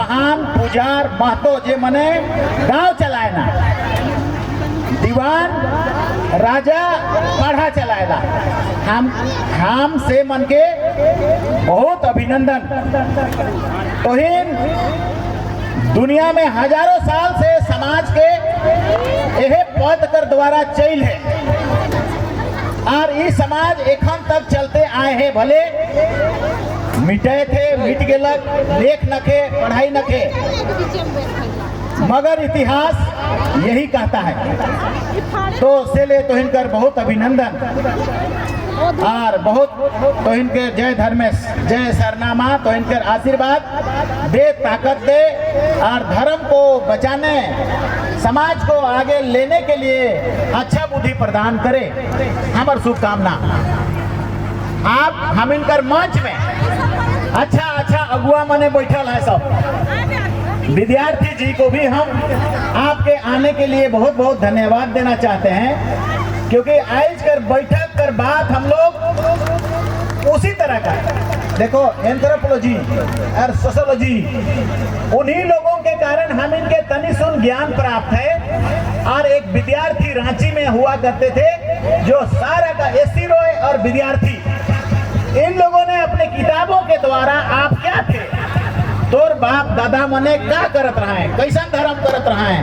महान पुजार महतो जे मने गांव चलाएना, दीवान राजा पढ़ा चलाएला। हम से मन के बहुत अभिनंदन। तोहिन दुनिया में हजारों साल से समाज के यह पद कर द्वारा चल है और ये समाज एखन तक चलते आए हैं। भले मिटे थे, मिट गेलक, लेख नखे, पढ़ाई नखे, मगर इतिहास यही कहता है। तो से ले तो इनकर बहुत अभिनंदन और बहुत तो इनके जय धर्मेश, जय सरनामा, तो इनकर आशीर्वाद दे, ताकत दे और धर्म को बचाने, समाज को आगे लेने के लिए अच्छा बुद्धि प्रदान करे। हमारी शुभकामना। आप हम इनकर मंच में अच्छा अगुआ मने बैठल है सब विद्यार्थी जी को भी हम आपके आने के लिए बहुत बहुत धन्यवाद देना चाहते हैं, क्योंकि आज कर बैठक कर बात हम लोग उसी तरह का देखो एंथ्रोपोलॉजी और सोशियोलॉजी, उन्हीं लोगों के कारण हम इनके तनि सुन ज्ञान प्राप्त है। और एक विद्यार्थी रांची में हुआ करते थे जो सारा का एसी रॉय और विद्यार्थी, इन लोगों ने अपने किताबों के द्वारा आप क्या थे, तोर बाप दादा मने क्या करत रहा है, कैसा धर्म करत रहा है,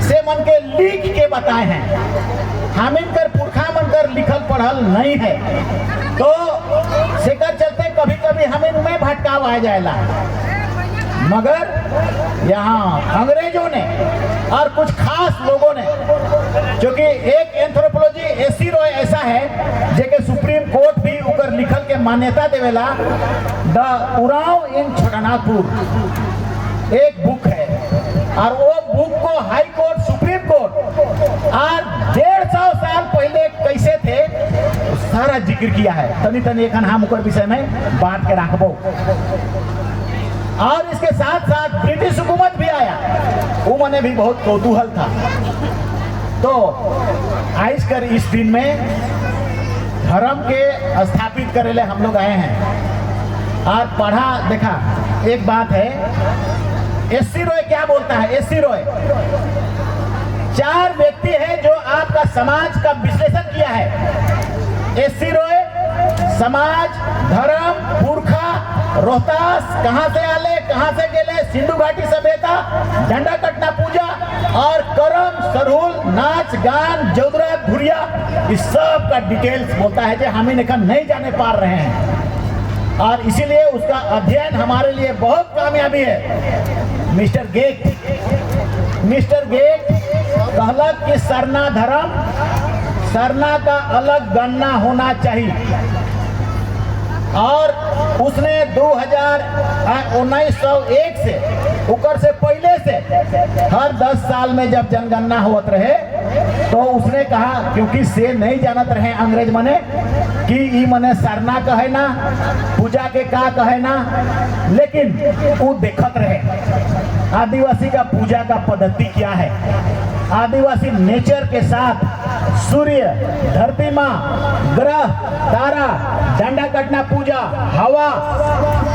से मन के लिख के बताए हैं। हम इनकर पुरखा मनकर लिखल पढ़ल नहीं है, तो सेकर चलते कभी कभी हम इनमें भटकाव आ जाएला। मगर यहाँ अंग्रेजों ने और कुछ खास लोगों ने, क्योंकि एक एंथ्रोपोलॉजी एसी रॉय ऐसा है जेके सुप्रीम कोर्ट भी ऊपर लिखल के मान्यता देवेला, द उराव इन छोटानागपुर एक बुक है, और वो बुक को हाई कोर्ट, सुप्रीम कोर्ट और 150 साल पहले कैसे थे सारा जिक्र किया है। तनी तनी एखन हम ओकर विषय में बात के रखबो। और इसके साथ साथ ब्रिटिश हुकूमत भी आया, वो मने भी बहुत कौतूहल था। तो आज कर इस दिन में धर्म के स्थापित करे ले हम लोग आए हैं और पढ़ा देखा। एक बात है, एसी रॉय क्या बोलता है? एसी रॉय 4 व्यक्ति हैं जो आपका समाज का विश्लेषण किया है। एसी रॉय समाज, धर्म, पुरखा, रोहतास, कहां से आले, कहां से गेले, सिंधु घाटी सभ्यता, झंडा कटना पूजा और करम, सरहुल, नाच गान, जौदरा, धुरिया, इस सब का डिटेल्स बोलता है जो हम इन्हें नहीं जाने पा रहे हैं। और इसीलिए उसका अध्ययन हमारे लिए बहुत कामयाबी है। मिस्टर गेट कहलक कि सरना धर्म, सरना का अलग गणना होना चाहिए। और उसने 1901 से उकर से पहले से हर 10 साल में जब जनगणना होत रहे तो उसने कहा, क्योंकि से नहीं जानत रहे अंग्रेज मने कि ई मने सरना कहे ना, पूजा के का कहे ना, लेकिन वो देखत रहे आदिवासी का पूजा का पद्धति क्या है। आदिवासी नेचर के साथ सूर्य, धरती माँ, ग्रह, तारा, झंडा कटना पूजा, हवा,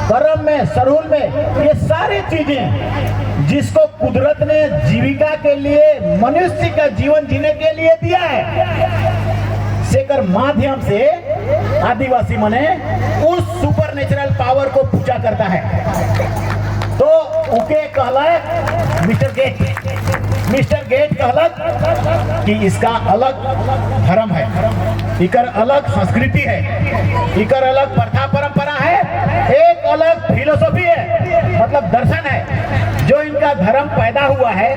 करम में, सरहुल में, ये सारी चीजें जिसको कुदरत ने जीविका के लिए, मनुष्य का जीवन जीने के लिए दिया है, सेकर माध्यम से आदिवासी मने उस सुपर नेचुरल पावर को पूजा करता है। तो उके कहला मिस्टर गेट कहलक कि इसका अलग धर्म है, इकर अलग संस्कृति है, इकर अलग प्रथा परंपरा है, एक अलग फिलोसॉफी है, मतलब दर्शन है। जो इनका धर्म पैदा हुआ है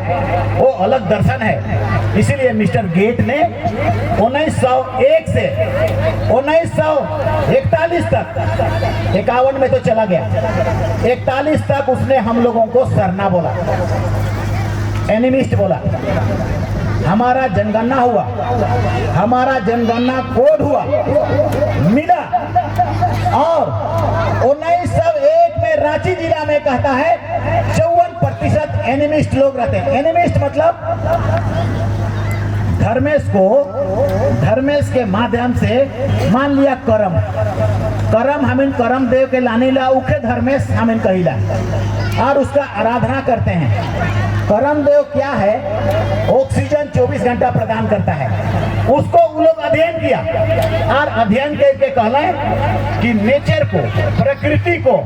वो अलग दर्शन है। इसीलिए मिस्टर गेट ने 1901 से 1941 तक, 51 में तो चला गया, 41 तक उसने हम लोगों को सरना बोला, एनिमिस्ट बोला। हमारा जनगणना हुआ, हमारा जनगणना कोड हुआ, मिला, और 1901 में रांची जिला में कहता है 54% एनिमिस्ट लोग रहते हैं। एनिमिस्ट मतलब धर्मेश के माध्यम से मान लिया करम, करम हमिन करम देव के लाने ला उखे धर्मेश हमिन कहिला और उसका आराधना करते हैं। करम देव क्या है? ऑक्सीजन 24 घंटा प्रदान करता है। उसको वो लोग अध्ययन किया और अध्ययन करके कहला कि नेचर को, प्रकृति को,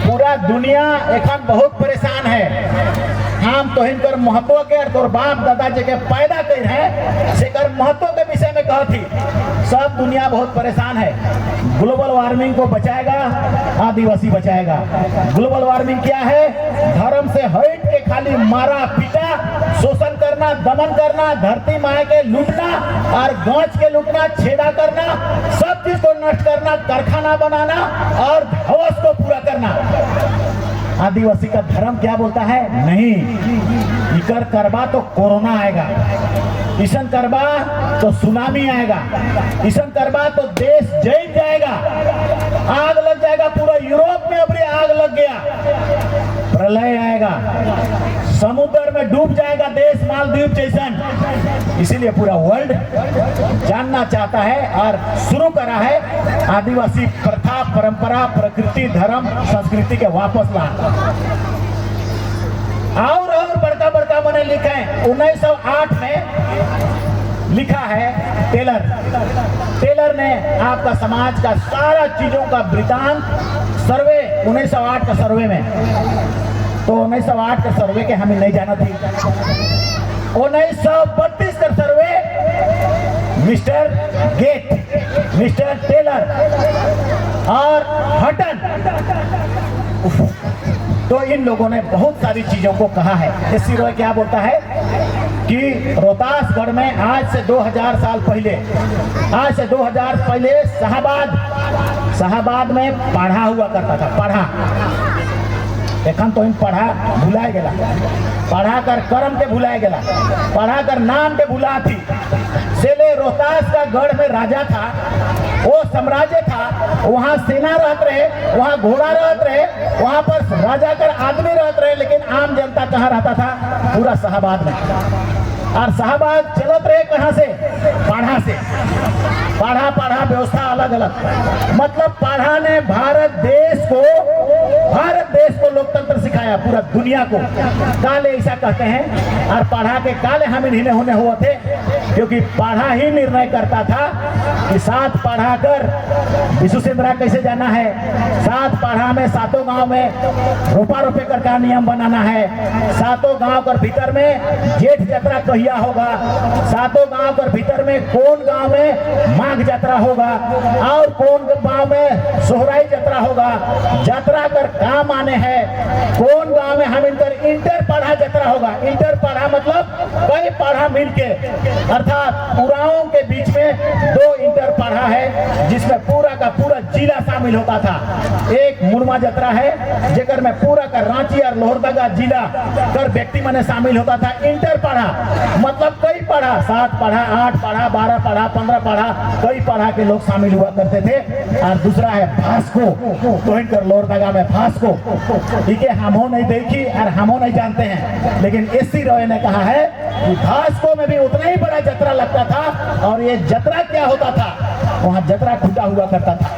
पूरा दुनिया एखन बहुत परेशान है। हम तो इनकर महत्व के और तोर बाप दादा जी के पैदा कर है सेकर महत्व के विषय में कहती। सब दुनिया बहुत परेशान है। ग्लोबल वार्मिंग को बचाएगा, आदिवासी बचाएगा। ग्लोबल वार्मिंग क्या है? धर्म से हट के खाली मारा पीटा, शोषण करना, दमन करना, धरती माए के लूटना और गांच के लूटना, छेड़ा करना, सब चीज को नष्ट करना, कारखाना बनाना और हवस को पूरा करना। आदिवासी का धर्म क्या बोलता है? नहीं, इकर करबा तो कोरोना आएगा, ईसन करबा तो सुनामी आएगा, ईसन करबा तो देश जल जाएगा, आग लग जाएगा। पूरा यूरोप में अभी आग लग गया, प्रलय आएगा, समुद्र में डूब जाएगा देश, मालदीव जैसन। इसीलिए पूरा वर्ल्ड जानना चाहता है और शुरू करा है आदिवासी प्रथा, परंपरा, प्रकृति, धर्म, संस्कृति के वापस ला। और बड़का बड़का मैंने लिखा है 1908 में लिखा है टेलर ने आपका समाज का सारा चीजों का वृतांत सर्वे 1908 का सर्वे में, तो 1908 का सर्वे के हमें नहीं जाना थी। 1932 का सर्वे मिस्टर गेट, मिस्टर टेलर और हटन, तो इन लोगों ने बहुत सारी चीजों को कहा है। एस.सी. रॉय क्या बोलता है कि रोहतासगढ़ में आज से 2000 साल पहले, आज से 2000 पहले शाहबाद में पढ़ा हुआ करता था। पढ़ा एखन तो इन पढ़ा भुलाए गया, पढ़ा कर कर्म के भुलाए गया, पढ़ा कर नाम के भुला थी। सेले रोहतास का गढ़ में राजा था, वो साम्राज्य था, वहाँ सेना रहते रहे, वहाँ घोड़ा रहते रहे, वहाँ पर राजा कर आदमी रहते रहे, लेकिन आम जनता कहाँ रहता था? पूरा शाहबाद में। और शाहबाद चलत रहे कहाँ से? पढ़ा से। पढ़ा व्यवस्था अलग अलग, मतलब पढ़ा ने भारत देश को लोकतंत्र सिखाया, पूरा दुनिया को। काले ऐसा कहते हैं, और पढ़ा के काले हम हिने होने हुए थे, क्योंकि पढ़ा ही निर्णय करता था कि साथ पढ़ा कर विशु सिंद्रा कैसे जाना है, साथ पढ़ा में सातों गांव में रोपा रोपे कर का नियम बनाना है, सातों गांव कर भीतर में जेठ यात्रा कहिया होगा, सातों गांव कर भीतर में कौन गांव में माघ यात्रा होगा और कौन गांव में सोहराई यात्रा होगा, यात्रा कर काम आने हैं, कौन गांव में हम इनकर इंटर पढ़ा यात्रा होगा। इंटर पढ़ा मतलब कई पढ़ा मिलके, अर्थात पुराओं के बीच में 2 इंटर पढ़ा है, जिसमें पूरा का पूरा जिला शामिल होता था। एक मुरमा यात्रा है जेकर में पूरा का रांची और लोहरदगा जिला कर व्यक्ति मने शामिल होता था। इंटर पढ़ा मतलब कई पढ़ा, 7 पढ़ा, 8 पढ़ा, 12 पढ़ा, 15 पढ़ा, कई पढ़ा के लोग शामिल हुआ करते थे। और दूसरा है भास्को, तो इनकर लोहरदगा में भास्को, ठीक है, हमो नहीं देखी और हमो नहीं जानते हैं, लेकिन एस.सी. रॉय ने कहा है कि भास्को में भी उतना ही बड़ा जतरा लगता था। और ये जतरा क्या होता था? वहाँ जतरा खुदा हुआ करता था,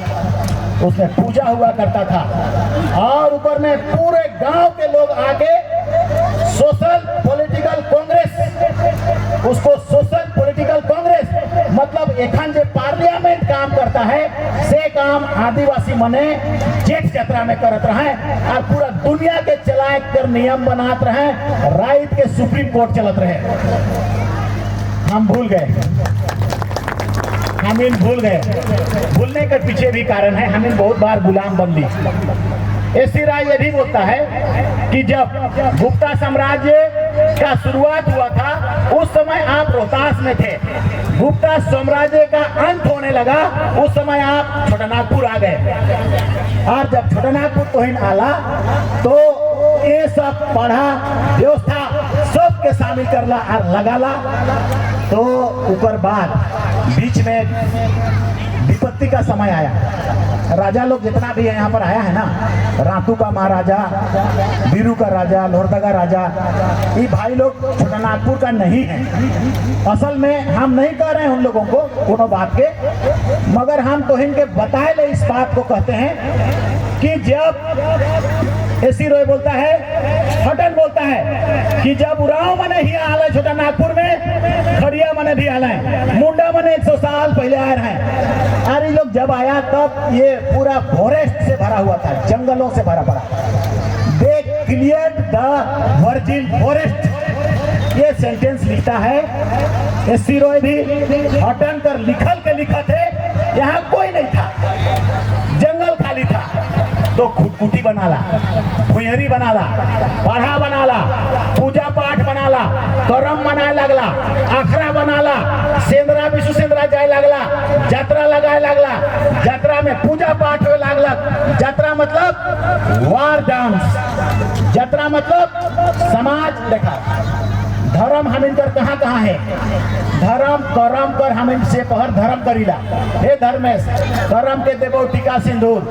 उसमें पूजा हुआ करता था, और ऊपर में पूरे गांव के लोग आके सोशल पॉलिटिकल कांग्रेस, उसको सोशल पॉलिटिकल कांग्रेस मतलब एखन जो पार्लियामेंट काम करता है से काम आदिवासी मने जेठ यात्रा में करत रहे और पूरा दुनिया के चलाए कर नियम बनात रहे, राइट के सुप्रीम कोर्ट चलत रहे। हम भूल गए, हम इन भूल गए। भूलने के पीछे भी कारण है, हम इन बहुत बार गुलाम बन ली। एस.सी. राय ये भी बोलता है कि जब गुप्ता साम्राज्य का शुरुआत हुआ था उस समय आप रोहतास में थे, गुप्ता साम्राज्य का अंत होने लगा उस समय आप छोटानागपुर आ गए, और जब छोटानागपुर तोहिन आला तो ये सब पढ़ा व्यवस्था सबके शामिल करला और लगाला। तो ऊपर बाद बीच में विपत्ति का समय आया, राजा लोग जितना भी यहाँ पर आया है ना, रातू का महाराजा, बीरू का राजा, लोहरदगा राजा, ये भाई लोग छोटानागपुर का नहीं है। असल में हम नहीं कह रहे हैं उन लोगों को कोनो बात के, मगर हम तो इनके बताए ले इस बात को कहते हैं कि जब एसी रॉय बोलता है, हटन बोलता है कि जब उराव मने ही आला छोटा नागपुर में, खड़िया मने भी आला है, मुंडा मने 100 साल पहले आए हैं। अरे लोग जब आया तब ये पूरा फॉरेस्ट से भरा हुआ था, जंगलों से भरा पड़ा। दे क्लियर्ड द वर्जिन फॉरेस्ट, ये सेंटेंस लिखता है एसी रॉय भी। हटन कर लिखल के लिखा थे, यहाँ कोई नहीं था, जंगल खाली था। तो खुटकुटी बनाला, भुयरी बनाला, पढ़ा बनाला, पूजा पाठ बनाला, करम मनाए लगला, आखरा बनाला, सेंद्रा विशु सेंद्रा जाए लगला, यात्रा लगाए लगला, यात्रा में पूजा पाठ होए लगला। यात्रा मतलब वार डांस, यात्रा मतलब समाज देखा। धर्म हम इनकर कहाँ कहाँ है, धर्म करम कर हम इनसे पहर धर्म करीला। हे धर्मेश करम के देवो टीका सिंदूर,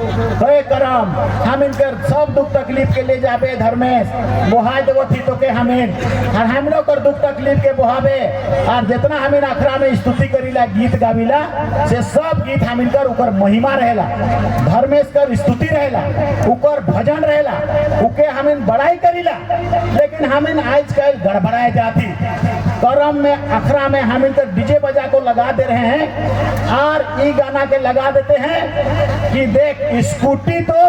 हे करम हम इनकर सब दुख तकलीफ के ले जाबे धर्मेश, बोहाय देवो थी तो के हमें, और हम लोग कर दुख तकलीफ के बोहाबे। और जितना हम इन अखरा में स्तुति करीला, गीत गाविला, से सब गीत हम इनकर ऊपर महिमा रहेला, धर्मेश कर स्तुति रहेला, ऊपर भजन रहेला, उके हम इन बड़ाई करीला। लेकिन हम इन आज कल गड़बड़ाए जाती करम में अखरा में हम इनकर डीजे बजा को लगा दे रहे हैं, और ये गाना के लगा देते हैं कि देख स्कूटी तो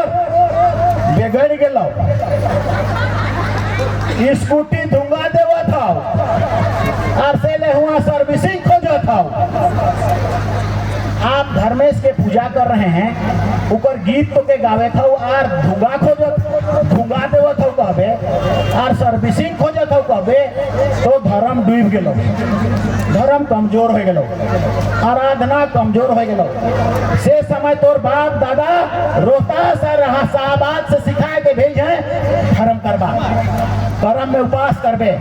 बिगड़ गेलो, स्कूटी धुंगा देवा था, और से ले हुआ सर्विसिंग खोजो था। आप धर्मेश के पूजा कर रहे हैं, ऊपर गीत तो के गावे था, और धुंगा खोजो, धुंगा देवा था कहबे, और सर्विसिंग खोजो था कहबे, तो धर्म डूब गेलो, धर्म कमजोर हो गेलो, आराधना कमजोर हो गेलो। से समय तोर बाप दादा रोहतास और शाहबाद से सिखाए के भेज है धर्म करबा, कर्म में उपास करबे,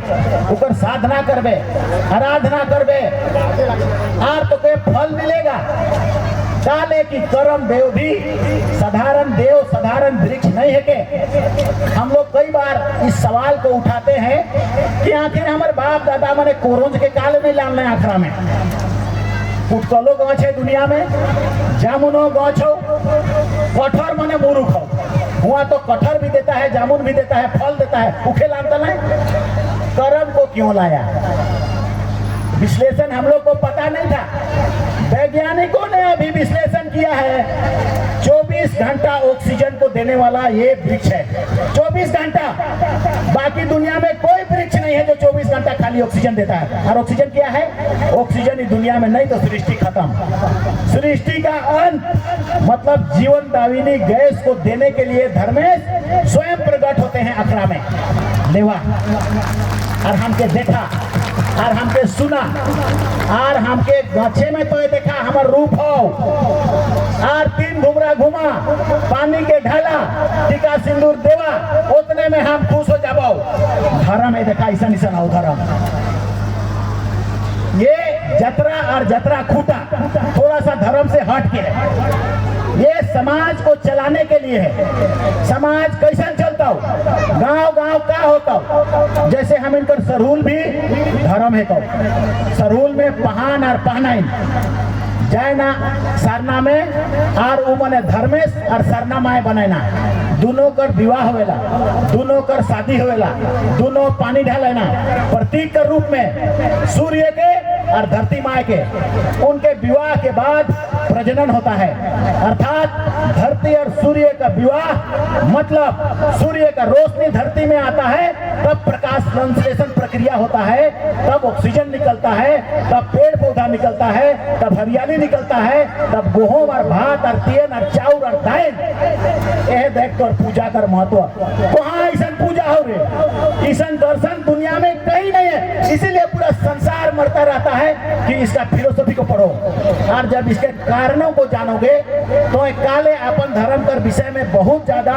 ऊपर साधना करबे, आराधना करबे, और तो के फल मिलेगा। डाले की कर्म देव भी साधारण देव, साधारण वृक्ष नहीं है के। हम लोग कई बार इस सवाल को उठाते हैं कि आखिर हमारे बाप दादा मने कोरोंज के काल में लाने आखरा में पुटकलो गाछ है दुनिया में, जामुनो गाछ हो, कठर मने मुरुख हो, हुआ तो कठर भी देता है, जामुन भी देता है, फल देता है, उखे लाता नहीं। कर्म को क्यों लाया? विश्लेषण हम लोग को पता नहीं था, वैज्ञानिकों ने अभी विश्लेषण किया है। 24 घंटा ऑक्सीजन को देने वाला ये वृक्ष है, 24 घंटा। बाकी दुनिया में कोई वृक्ष नहीं है जो 24 घंटा खाली ऑक्सीजन देता है। और ऑक्सीजन क्या है? ऑक्सीजन इस दुनिया में नहीं तो सृष्टि खत्म, सृष्टि का अंत। मतलब जीवन दायिनी गैस को देने के लिए धर्मेश स्वयं प्रकट होते हैं अखरा में, लेवा, और हमके देखा और हमके सुना, और हमके गाछे में तो देखा हमार रूप हो, और 3 घुमरा घुमा, पानी के ढाला, टीका सिंदूर देवा, उतने में हम खुश हो जाबो। धर्म है देखा, ऐसा निशान हो धर्म। ये जतरा और जतरा खूटा थोड़ा सा धर्म से हट के है, ये समाज को चलाने के लिए है। समाज कैसा चलता हो, गांव गांव का होता हो। जैसे हम इनकर सरहुल भी धर्म है, तो सरहुल में पहान और पहनाइन जाए ना सरना में, और उमने धर्मेश और सरना माए बनेना, दोनों कर विवाह होवेला, दोनों कर शादी होवेला, दोनों पानी ढालेना, प्रतीक के रूप में सूर्य के और धरती माए के। उनके विवाह के बाद प्रजनन होता है, अर्थात धरती और सूर्य का विवाह, मतलब सूर्य का रोशनी धरती में आता है, तब प्रकाश संश्लेषण प्रक्रिया होता है, तब ऑक्सीजन निकलता है, तब पेड़ पौधा निकलता है, तब हरियाली निकलता है, तब गेहूं और भात और तेल और चाउर और दाल। यह देख कर पूजा कर महत्व, वहाँ ऐसा पूजा हो रही, ऐसा दर्शन दुनिया में कहीं नहीं है। इसीलिए पूरा संसार मरता रहता है कि इसका फिलोसफी को पढ़ो, और जब इसके कारणों को जानोगे तो एक काले अपन धर्म कर विषय में बहुत ज्यादा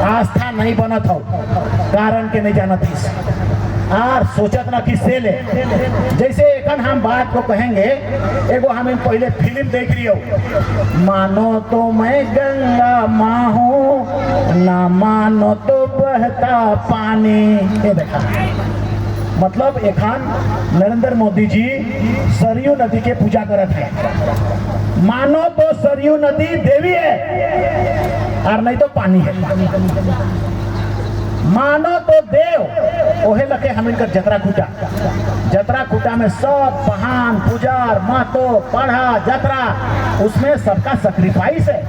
आस्था नहीं बनत हो, कारण के नहीं जानत। और सोचत ना कि से ले। जैसे एखन हम बात को कहेंगे, एगो हम पहले फिल्म देख रही हो, मानो तो मैं गंगा माँ हूँ, ना मानो तो बहता पानी। ये देखा, मतलब एखन नरेंद्र मोदी जी सरयू नदी के पूजा करत है। मानो तो सरयू नदी देवी है और नहीं तो पानी है। मानो तो देव ओहे लखे हम इनकर जतरा खूटा में सब बहान पुजार महतो पढ़ा जतरा, उसमें सबका सैक्रिफाइस है,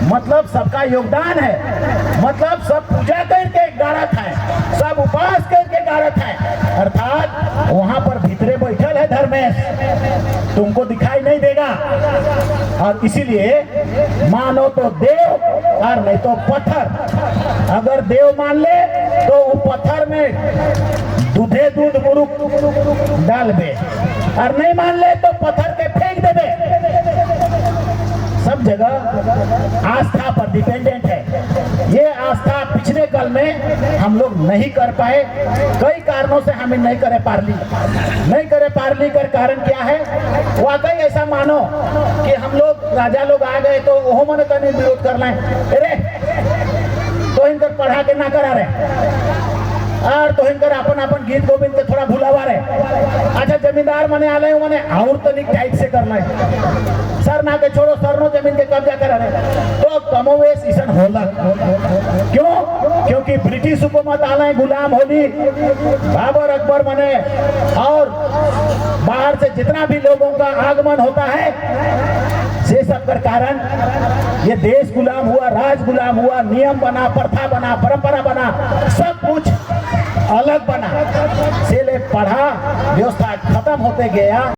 मतलब सबका योगदान है, मतलब सब पूजा करके गारत है, सब उपवास करके गारत है। अर्थात वहां पर भीतरे बैठल है धर्मेश, तुमको दिखाई नहीं देगा। और इसीलिए मानो तो देव और नहीं तो पत्थर। अगर देव मान ले तो वो पत्थर में दूधे दूध मुरुक डाल दे, और नहीं मान ले तो पत्थर के फेंक दे। सब जगह आस्था पर डिपेंडेंट है। ये आस्था पिछले कल में हम लोग नहीं कर पाए, कई कारणों से हमें नहीं करे पारली कर कारण क्या है? वाकई ऐसा मानो कि हम लोग राजा लोग आ गए तो वो मन का नहीं विरोध कर लें, अरे तो इनकर पढ़ा के ना करा रहे, और तो इनकर अपन गीत गोविंद के थोड़ा भुलावा रहे। अच्छा जमींदार मने आले मने और तनिक टाइट से करना है, सर ना के छोड़ो, सरनो जमीन के कब्जा करा रहे तो कमोवेश ईसन होला। क्यों? क्योंकि ब्रिटिश हुकूमत आले गुलाम होली, बाबर अकबर मने और बाहर से जितना भी लोगों का आगमन होता है, से सब कर कारण ये देश गुलाम हुआ, राज गुलाम हुआ, नियम बना, प्रथा बना, परंपरा बना, सब कुछ अलग बना। से ले पढ़ा व्यवस्था खत्म होते गया।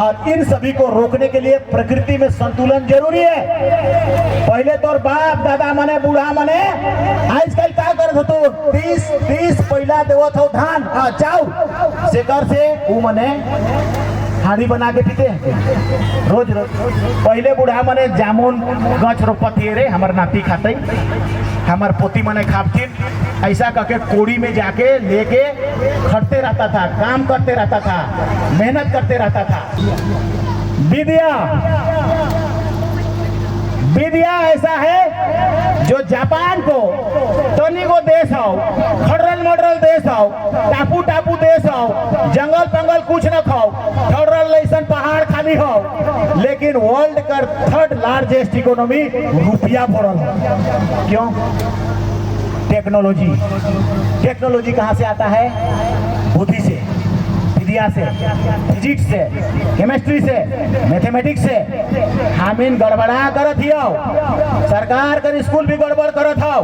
और इन सभी को रोकने के लिए प्रकृति में संतुलन जरूरी है। पहले तो बाप दादा मने बूढ़ा मने आजकल क्या करत हो, 30 पहला देवत हो धान चाउर शेकर से वो मने हाड़ी बना के पीते हैं रोज रोज। पहले बूढ़ा मने जामुन गच रोपती रे, हमार नाती खाते, हमार पोती मने खापथिन, ऐसा करके कोड़ी में जाके लेके खटते रहता था, काम करते रहता था, मेहनत करते रहता था। विद्या ऐसा है जो जापान को तनी को देश हो, खड़रल मडरल देश हो, टापू टापू देश हो, जंगल पंगल कुछ न खाओ, खड़रल लैसन पहाड़ खाली हो, लेकिन वर्ल्ड का 3rd लार्जेस्ट इकोनॉमी रुपया भरल हो। क्यों? टेक्नोलॉजी। टेक्नोलॉजी कहाँ से आता है? बुद्धि से, विद्या से, फिजिक्स से, केमिस्ट्री से, मैथमेटिक्स से। हम इन गड़बड़ा करत हियो, सरकार कर स्कूल भी गड़बड़ करत हो।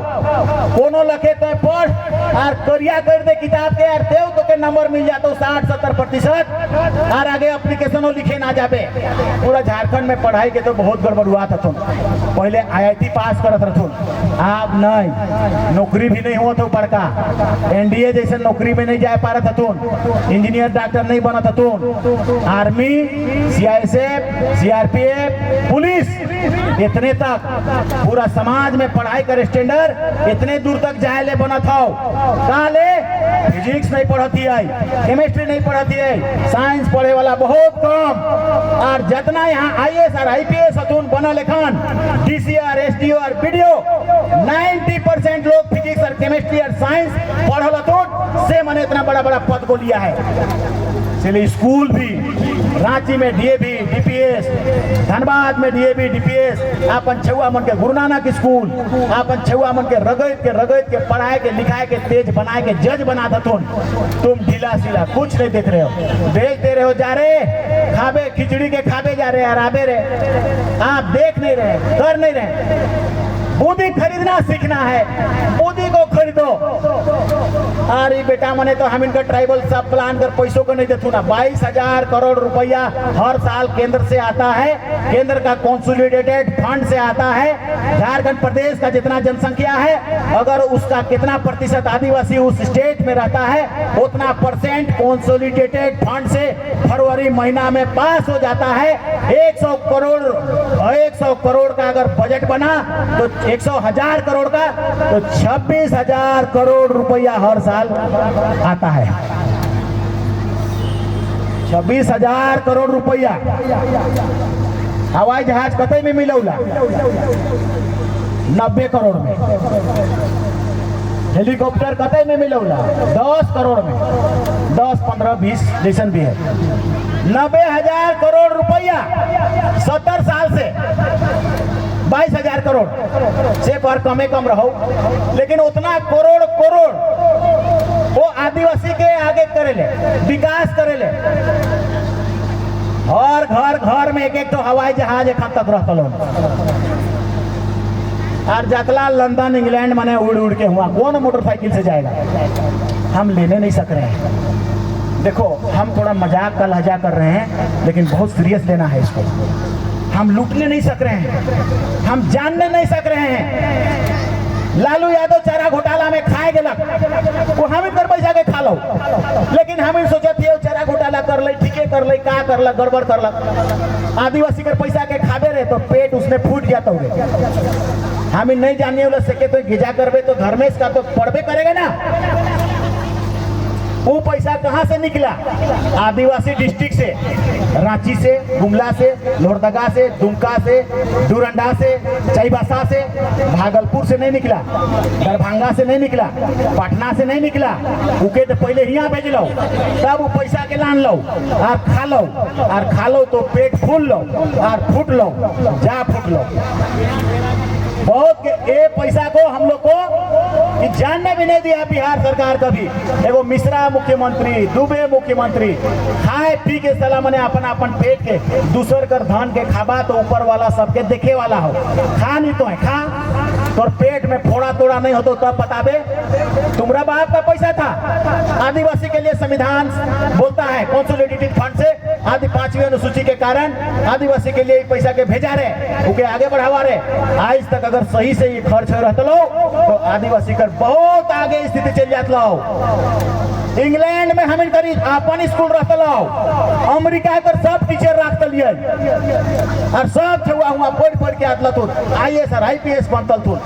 कोनो लखे तो पढ़ और करिया कर दे किताब के और देव तो के नंबर मिल जाता 60-70% और आगे एप्लीकेशनों लिखे ना जाबे। पूरा झारखंड में पढ़ाई के तो बहुत गड़बड़ हुआ था। पहले IIT पास करत रहथुन, अब नहीं, नौकरी भी नहीं हुआ था बड़का, NDA जैसे नौकरी में नहीं जा पा रहा था, इंजीनियर डॉक्टर नहीं बना था, आर्मी, CISF, CRPF, पुलिस, इतने तक पूरा समाज में पढ़ाई कर स्टैंडर्ड इतने दूर तक जाए ले बना था। काले फिजिक्स नहीं पढ़ती है, केमिस्ट्री नहीं पढ़ती है, साइंस पढ़े वाला बहुत कम। और जितना यहाँ IAS और IPS हतून बना लेखन, DCR, SDO और BDO, 90% लोग फिजिक्स और केमिस्ट्री और साइंस पढ़ल हतून से मैंने इतना बड़ा बड़ा पद को लिया है। इसलिए स्कूल भी रांची में DAV, DPS, धनबाद में DAV, DPS, अपन छुआ मन के गुरु नानक स्कूल, अपन छुआ मन के रगत के पढ़ाए के लिखाए के तेज बनाए के जज बना दतुन। तुम ढीला सीला कुछ नहीं देख रहे हो, देख दे रहे हो, जा रहे खाबे खिचड़ी के खाबे जा रहे आराबे रे, आप देख नहीं रहे, कर नहीं रहे। बुद्धि खरीदना सीखना है, बुद्धि को खरीदो। अरे बेटा मने तो हम इनका ट्राइबल सब प्लान कर पैसों को नहीं देते ना। 22,000 करोड़ रुपया हर साल केंद्र से आता है, केंद्र का कंसोलिडेटेड फंड से आता है। झारखंड प्रदेश का जितना जनसंख्या है, अगर उसका कितना प्रतिशत आदिवासी उस स्टेट में रहता है, उतना परसेंट कंसोलिडेटेड फंड से फरवरी महीना में पास हो जाता है। 100 करोड़ का अगर बजट बना तो 100,000 करोड़ का तो 26,000 करोड़ रुपया हर साल आता है। 26,000 करोड़ रुपया। हवाई जहाज कतई में मिलौला 90 करोड़ में, हेलीकॉप्टर कतई में मिलौला 10 करोड़ में, 10, 15, 20 जैसन भी है। 90,000 करोड़ रुपया 70 साल से 22,000 करोड़ से पर कमे कम रहो, लेकिन उतना करोड़ वो आदिवासी के आगे करेले, विकास करेले। और घर में एक तो हवाई जहाज एखन तक रहता और जतला लंदन इंग्लैंड माने उड़ के हुआ, कौन मोटरसाइकिल से जाएगा? हम लेने नहीं सक रहे हैं। देखो हम थोड़ा मजाक का लहजा कर रहे हैं, लेकिन बहुत सीरियस लेना है इसको। हम लूटने नहीं सक रहे हैं, हम जानने नहीं सक रहे हैं। लालू यादव चारा घोटाला में खाए गलक, वो हम इधर पैसा के खा लो, लेकिन हम सोचते हो चारा घोटाला कर ले, ठीके कर ले, का कर लक, गड़बड़ कर लक। आदिवासी कर पैसा के खाबे रहे तो पेट उसने फूट जाता होगा। हम नहीं जानिए वाला सके तो गिजा करबे तो धर्मेश का तो पड़बे करेगा ना। वो पैसा कहाँ से निकला? आदिवासी डिस्ट्रिक्ट से, रांची से, गुमला से, लोहरदगा से, दुमका से, डुरंडा से, चाईबासा से, भागलपुर से नहीं निकला, दरभंगा से नहीं निकला, पटना से नहीं निकला। उके तो पहले यहाँ भेज लो, तब वो पैसा के लान लो और खा लो तो पेट फूल लो और फूट लो, जा फूट लो। बहुत के ये पैसा को हम लोग को जानने भी नहीं दिया बिहार सरकार कभी। एगो मिश्रा मुख्यमंत्री, दुबे मुख्यमंत्री, खाए पी के सलाह मने अपन पेट के दूसर कर धन के खाबा तो ऊपर वाला सबके देखे वाला हो। खा नहीं तो है खा, तो पेट में फोड़ा तोड़ा नहीं हो तो तब बताबे तुम्हारा बाप का पैसा था। आदिवासी के लिए संविधान बोलता है कंसोलिडेटेड फंड से आदि 5वीं अनुसूची के कारण आदिवासी के लिए पैसा के भेजा रहे उके आगे बढ़ावा रहे। आज तक अगर सही से ये खर्च हो रहता लो तो आदिवासी कर बहुत आगे स्थिति चल जात लो। इंग्लैंड में हम करी अपन स्कूल रहता लो, अमेरिका कर सब टीचर रख लिए और सब छुआ हुआ पढ़ के आतला तो IAS और IPS बनतल थू।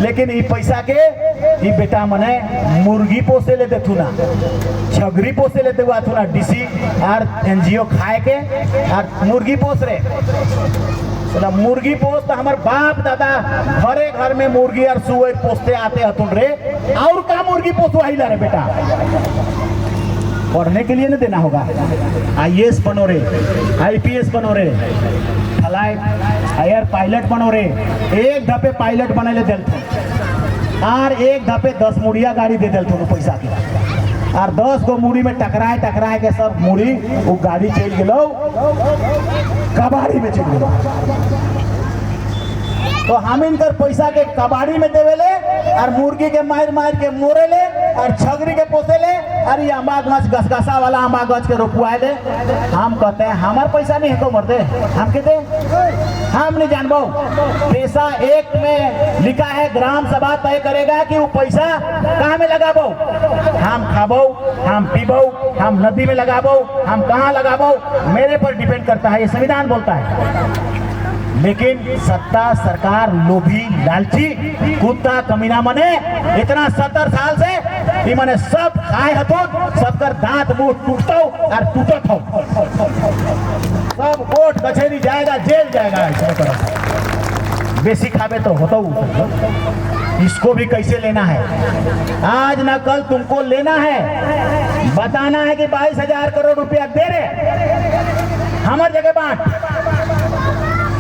लेकिन ये पैसा के ये बेटा मने मुर्गी पोसे ले देथु ना, छगरी पोसे ले देवा थू ना, DC और NGO खाए के और मुर्गी पोस रहे। मुर्गी पोस तो हमारे बाप दादा घरे घर में मुर्गी और सुअर पोसते आते हतुन रे, और का मुर्गी पोसवाइला रे बेटा। पढ़ने के लिए नहीं देना होगा, IAS बनो रे, IPS बनो रे, फ्लाइट एयर पायलट बनो रे। एक धपे पायलट बने ले दिल और एक धपे 10 मुड़िया गाड़ी दे दिल पैसा के और 10 गो मुड़ी में टकराए के सब मुड़ी वो गाड़ी चल गलो कबाड़ी में चल गलो। तो हम इनकर पैसा के कबाड़ी में देवेले और मुर्गी के मार के मोरे ले और छगरी के पोसे ले और ये अम्बा गछ गसगसा वाला अम्बा गछ के रोपवाए ले। हम कहते हैं हमार पैसा नहीं है तो मरते हम कहते हम नहीं जानबो। पैसा एक में लिखा है ग्राम सभा तय करेगा कि वो पैसा कहाँ में लगाबो, हम खाबो, हम पीबो, हम नदी में लगाबो, हम कहाँ लगाबो मेरे पर डिपेंड करता है, ये संविधान बोलता है। लेकिन सत्ता सरकार लोभी लालची कुत्ता कमीना मने इतना 70 साल से ये मने सब खाए हतो, सबकर दांत मुंह टूटतो और टूटत हो, सब कोर्ट कचहरी जाएगा, जेल जाएगा। बेसी खाबे तो होता इसको भी कैसे लेना है, आज ना कल तुमको लेना है, बताना है कि 22,000 करोड़ रुपया दे रहे हमार जगह बांट।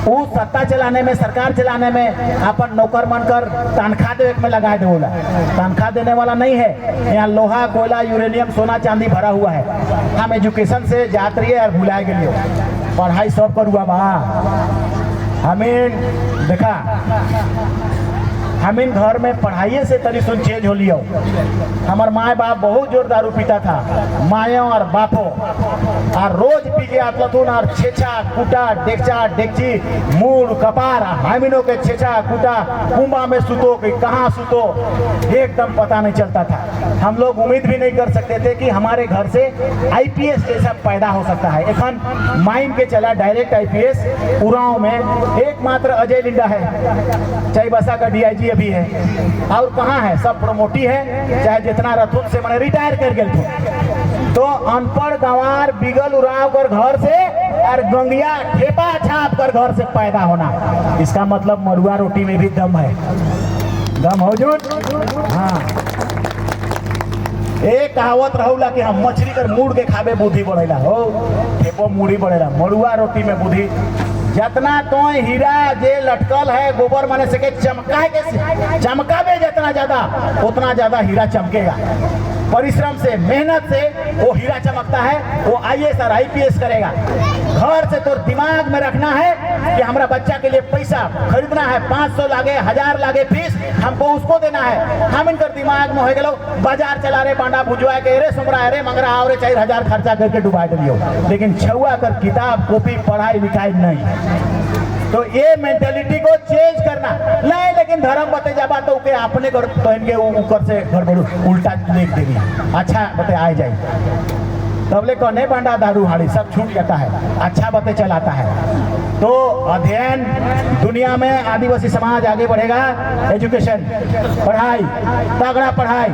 वो सत्ता चलाने में सरकार चलाने में अपन नौकर बनकर तनख्वाह दे में लगा दे बोला, तनख्वाह देने वाला नहीं है। यहाँ लोहा कोयला यूरेनियम सोना चांदी भरा हुआ है। हम एजुकेशन से जात रही है और भुलाए गए, पढ़ाई सब पर हुआ बा। हमें देखा हमीन घर में पढ़ाई से तरी सुन चेंज हो लियो। हमार माए बाप बहुत जोर दारू पीता था, माया और बापो और रोज पी के आतलतून और छेछा कुटा डेकचा डेकची मूड कपार हमीनों के छेछा कुटा कुंबा में सुतो कि कहाँ सुतो एकदम पता नहीं चलता था। हम लोग उम्मीद भी नहीं कर सकते थे कि हमारे घर से IPS जैसा पैदा हो सकता है। एखन माइंड के चला डायरेक्ट IPS उराव में एकमात्र अजय लिंडा है, चाईबासा का DIG अभी है और कहाँ है, सब प्रमोटी है, चाहे जितना रथुन से मैंने रिटायर कर गए। तो अनपढ़ गंवार बिगल उड़ाव कर घर से और गंगिया ठेपा छाप कर घर से पैदा होना, इसका मतलब मरुआ रोटी में भी दम है, दम मौजूद। हाँ, एक कहावत रहुला कि हम मछली कर मूड के खाबे बुद्धि बढ़ेला हो, ठेपो मूड़ी बढ़ेला, मरुआ रोटी में बुद्धि। जितना तो हीरा जे लटकल है गोबर माने से के चमका के चमकावे जितना ज्यादा उतना ज्यादा हीरा चमकेगा। परिश्रम से मेहनत से वो हीरा चमकता है, वो IAS और IPS करेगा। घर से तो दिमाग में रखना है कि हमारा बच्चा के लिए पैसा खरीदना है, 500 लागे 1000 लागे फीस हमको उसको देना है। हम इनकर दिमाग में हो गए बाजार चला रहे बांडा भुजवा के रे सुमरा रे मंगरा और 4000 खर्चा करके डुबा दियो, लेकिन छुआ कर किताब कॉपी पढ़ाई लिखाई नहीं। तो ये मेंटेलिटी को चेंज करना नहीं, लेकिन धर्म बते जाबा तो के अपने घर पहन के ऊपर से गड़बड़ उल्टा देख देगी, अच्छा बते आ जाए तबले को नहीं बांडा दारू हाड़ी सब छूट जाता है, अच्छा बते चलाता है। तो अध्ययन दुनिया में आदिवासी समाज आगे बढ़ेगा, एजुकेशन पढ़ाई तगड़ा पढ़ाई।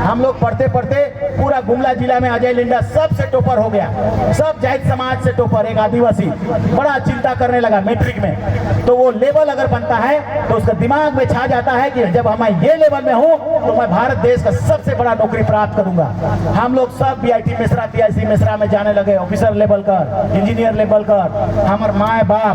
हम लोग पढ़ते पढ़ते पूरा गुमला जिला में अजय लिंडा सबसे टॉपर हो गया, सब जाति समाज से टॉपर, एक आदिवासी बड़ा चिंता करने लगा मैट्रिक में। तो वो लेवल अगर बनता है तो उसका दिमाग में छा जाता है कि जब मैं ये लेवल में हूँ तो मैं भारत देश का सबसे बड़ा नौकरी प्राप्त करूंगा। हम लोग सब BIT मिश्रा PIC मिश्रा में जाने लगे, ऑफिसर लेवल कर, इंजीनियर लेवल कर। हमार माए बाप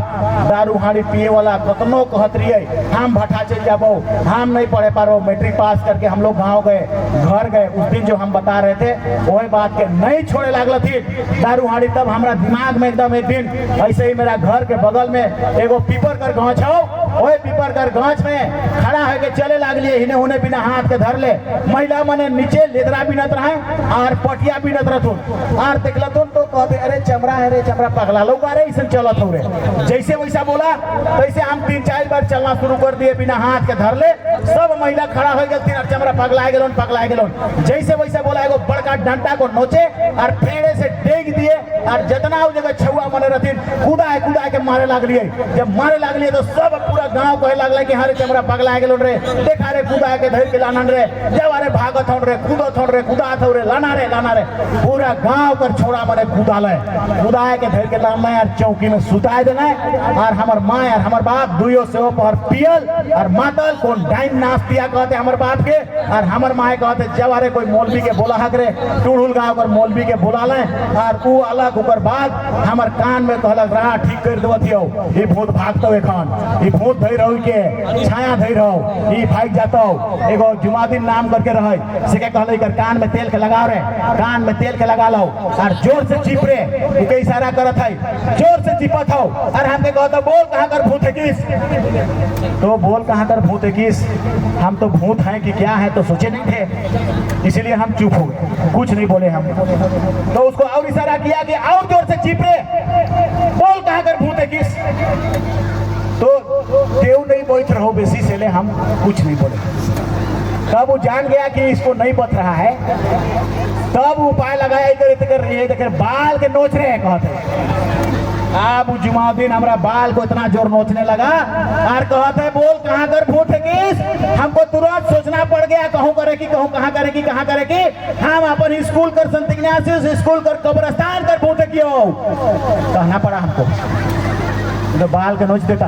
दारू हाड़ी पिए वाला कतनो कहत रही हम भट्टा चल जाबो, हम नहीं पढ़े पारो, मैट्रिक पास करके हम लोग गाँव गए, घर गए। उस दिन जो हम बता रहे थे वही बात के नहीं छोड़े लागल थी दारू हाड़ी। तब हमारा दिमाग में एकदम एक दिन ऐसे ही मेरा घर के बगल में एगो पीपर कर गाँव छो ओए पीपर कर गाछ में खड़ा है के चले लागलिए हिने होने बिना हाथ के धर ले महिला मने नीचे लेदरा बिनत रहे और पटिया बिनत रहतुन और देखलतुन तो कहते अरे चमड़ा है रे चमड़ा पगला लोग अरे ऐसे चलत हो रे जैसे वैसा बोला तैसे हम 3-4 बार चलना शुरू कर दिए बिना हाथ के धर ले सब महिला खड़ा हो गई और चमड़ा पगला गेलोन जैसे वैसे बोला एगो बड़का डंटा को नोचे और पेड़े से डेग दिए और जितना उस जगह छुआ मने रहथिन कूदा के मारे लागलिए जब मारे लागलिए तो सब पूरा गांव कहे लागले कि हरे चमड़ा पगला गेलोन रे देखा रे कूदा के धर के लानन रे जब अरे भागत हन रे कूदत हो रे लाना रे पूरा गांव कर छोड़ा मने कूदा के धर के लाना यार चौकी में सुताए देना और हमर माँ और हमर बाप दुइयो से पर पियल और मातल कौन डाइन नाच दिया कहते हमर बाप के और हमर माँ कहते जब अरे कोई मौलवी के बोला हक रे टूढ़ुल गाँव कर मौलवी के बोला ले और वो अलग ऊपर बाद हमर कान में कहलक रहा ठीक कर देवत हो ये भूत भागतो एखन ये भूत धई रहो के छाया धई रहो ये भाग जातो एगो जुमादिन नाम करके रहे से के कहले कर कान में तेल के लगाओ रे कान में तेल के लगा लो और जोर से चिप रे के इशारा करत है जोर से चिपत हो और हमके कहता बोल कहां कर भूत है किस तो बोल कहां कर भूत है किस हम तो भूत हैं कि क्या है तो सोचे नहीं थे इसीलिए हम चुप हो गए कुछ नहीं बोले हम तो उसको और इशारा किया कि और जोर से चिप रे बोल कहां कर भूत है किस तो देव नहीं बैठ रहो बेसी से ले हम कुछ नहीं बोले तब वो जान गया कि इसको नहीं बच रहा है तब उपाय लगाया इधर बाल के नोच रहे हैं कहते अब जुमाउद्दीन हमारा बाल को इतना जोर नोचने लगा और कहते बोल कहां कर भूत है किस हमको तुरंत सोचना पड़ गया कहूं करे कि कहूं कहां करे कि हम अपन स्कूल कर संत इग्नासियस स्कूल कर कब्रिस्तान कर भूत क्यों कहना पड़ा हमको तो बाल के नोच देता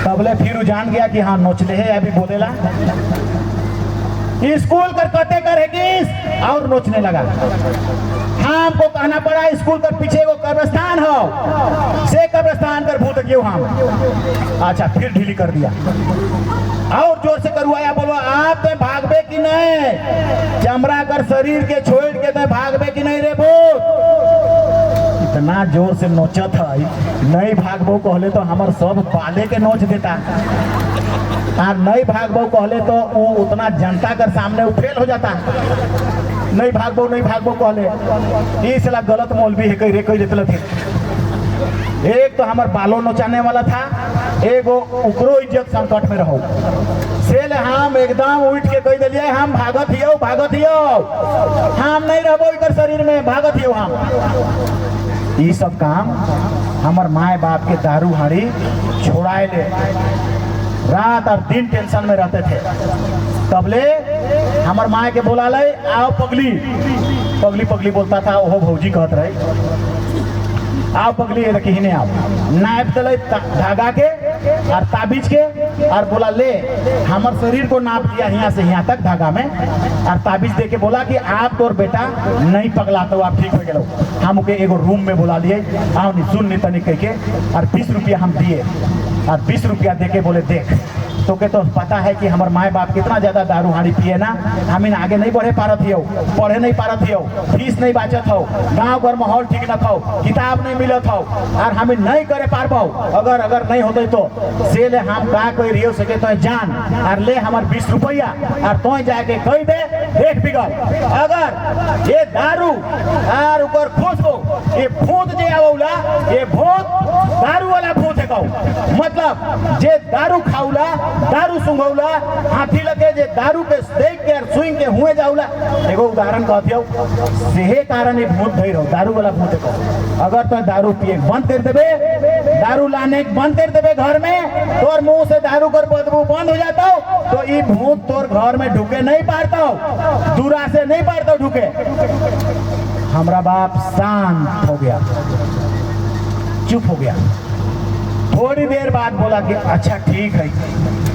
तबले फिर वो जान गया कि हाँ नोचले है अभी बोलेला स्कूल कर कते करे किस और नोचने लगा हमको कहना पड़ा स्कूल कर पीछे वो कब्रिस्तान हो से कब्रिस्तान कर भूत क्यों हम अच्छा फिर ढीली कर दिया और जोर से करवाया बोलो आप तो भागबे कि नहीं चमड़ा कर शरीर के छोड़ के तो भागबे कि नहीं रे भूत इतना जोर से नोचत है नहीं भागबो कहले तो हमार सब बाले के नोच देता और नहीं भागबो कहले तो वो उतना जनता कर सामने वो फेल हो जाता नहीं भागबो कहले इस ला गलत मौलवी है कही देते थे एक तो हमार बालों नोचाने वाला था एगो उकरो इज्जत संकट में रहो सेल हम एकदम उठ के कह दिलिए हम भागत हियो हम नहीं रहबो इकर शरीर में भागत हियो हम ये सब काम हमार माए बाप के दारू हाड़ी छोड़ाए ले रात और दिन टेंशन में रहते थे तबले हमार माए के बोला ले आओ पगली बोलता था ओहो भौजी कहत रहे आओ पगली ये रखी हिने आओ नाप दले धागा के और ताबीज के और बोला ले हमार शरीर को नाप दिया यहाँ से यहाँ तक धागा में और ताबीज दे के बोला कि आप तो और बेटा नहीं पगला तो आप ठीक हो गए हम ओके एगो रूम में बुला लिए आओ नहीं सुन नहीं तनिक कह के और 20 रुपया हम दिए और 20 रुपया दे के बोले देख तो के तो पता है कि हमारे माए बाप कितना ज्यादा दारू हाड़ी पिए ना हम इन आगे नहीं बढ़े पारत हियो पढ़े नहीं पारत हियो फीस नहीं बाचत हो गाँव घर माहौल ठीक न हो किताब नहीं मिलत हो और हम नहीं करे पारबो अगर नहीं होते तो से ले हम का कोई रियो सके तो जान और ले हमार 20 रुपया और तो जाके कह दे देख बिगड़ अगर ये दारू और ऊपर खुशबू ये भूत जे आवला ये भूत दारू वाला भूत है कहू मतलब जे दारू खाऊला दारू सुंघौला हाथी लगे जे दारू के देख के सुई के हुए जाऊला एगो उदाहरण कहतियो सेहे कारण ये भूत धई रहो दारू वाला भूत है अगर तो दारू पिए बंद कर देबे दारू लाने बंद कर देबे घर में तोर मुंह से दारू कर बदबू बंद हो जाता तो ये भूत तोर घर में ढुके नहीं पारता दूरा से नहीं पारता ढुके हमारा बाप शांत हो गया चुप हो गया थोड़ी देर बाद बोला कि अच्छा ठीक है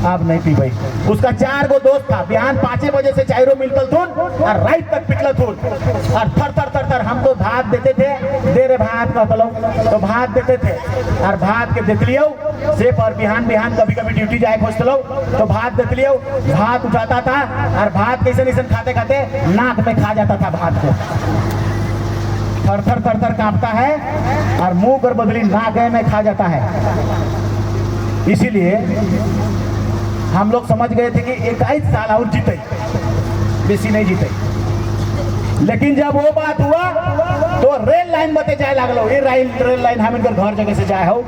अब नहीं पी भाई उसका 4 गो दोस्त था बिहान 5 बजे से चायरो मिलतल थून और रात तक पिटल थून और थर हम तो भात देते थे दे रे भात कहतलो तो भात देते थे और भात के देत लियो से पर बिहान कभी ड्यूटी जाए खोजतलो तो भात देत लियो भात उठाता था और भात कैसे खाते नाक में खा जाता था भात को थर थर कांपता है और मुंह कर बदली ना गए में खा जाता है। इसीलिए हम लोग समझ गए थे कि 21 साल और जीते, बेसी नहीं जीते। लेकिन जब वो बात हुआ तो रेल लाइन बते जाए लागलो। ये रेल लाइन हम इनकर घर जगह से जाए हो,